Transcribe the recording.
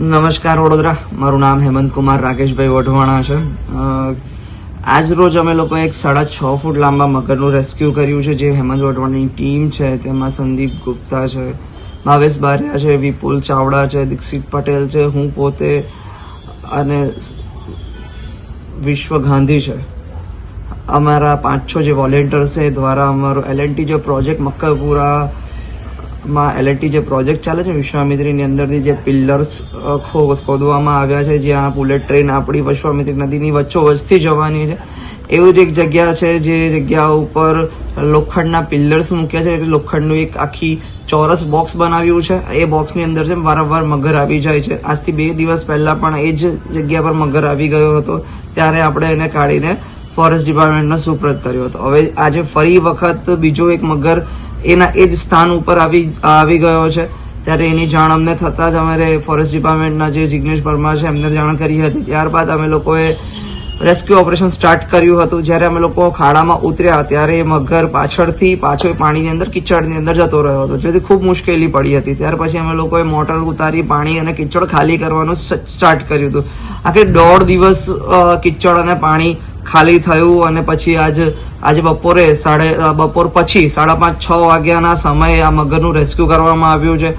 નમસ્કાર વડોદરા, મારું નામ હેમંત કુમાર રાકેશભાઈ વઢવાણા છે. આજ રોજ અમે લોકો એક 6.5 ફૂટ લાંબા મગરનું રેસ્ક્યુ કર્યું છે, જે હેમંત વઢવાણાની ટીમ છે. તેમાં સંદીપ ગુપ્તા છે, ભાવેશ બારિયા છે, વિપુલ ચાવડા છે, દીક્ષિત પટેલ છે, હું પોતે અને વિશ્વ ગાંધી છે. અમારા 5-6 જે વોલેન્ટિયર્સ છે દ્વારા અમારો L&T જે પ્રોજેક્ટ મક્કરપુરા માં L&T જે પ્રોજેક્ટ ચાલે છે વિશ્વામિત્રીની અંદરથી જે પિલ્લર્સ ખોદવામાં આવ્યા છે, જ્યાં બુલેટ ટ્રેન આપણી વિશ્વામિત્રી નદીની વચ્ચોવચ્ચથી જવાની છે, એવું જ એક જગ્યા છે જે જગ્યા ઉપર લોખંડના પિલ્લર્સ મૂક્યા છે. એટલે લોખંડનું એક આખી ચોરસ બોક્સ બનાવ્યું છે. એ બોક્સની અંદર છે વારંવાર મગર આવી જાય છે. આજથી 2 દિવસ પહેલા પણ એ જ જગ્યા પર મગર આવી ગયો હતો, ત્યારે આપણે એને કાઢીને ફોરેસ્ટ ડિપાર્ટમેન્ટને સુપ્રત કર્યો હતો. હવે આજે ફરી વખત બીજો એક મગર એના એ જ સ્થાન ઉપર આવી ગયો છે, ત્યારે એની જાણ અમને થતાં જ અમારે ફોરેસ્ટ ડિપાર્ટમેન્ટના જે જિગ્નેશ પરમાર છે એમને જાણ કરી હતી. ત્યારબાદ અમે લોકોએ રેસ્ક્યુ ઓપરેશન સ્ટાર્ટ કર્યું હતું. જ્યારે અમે લોકો ખાડામાં ઉતર્યા ત્યારે એ મગર પાછળથી પાછો પાણીની અંદર કિચડની અંદર જતો રહ્યો હતો, જેથી ખૂબ મુશ્કેલી પડી હતી. ત્યાર પછી અમે લોકોએ મોટર ઉતારી પાણી અને કિચડ ખાલી કરવાનું સ્ટાર્ટ કર્યું હતું. આખરે 1.5 દિવસ કિચડ અને પાણી ખાલી થયું અને પછી આજે બપોર પછી 5:30-6 વાગ્યાના સમયે આ મગરનું રેસ્ક્યુ કરવામાં આવ્યું છે.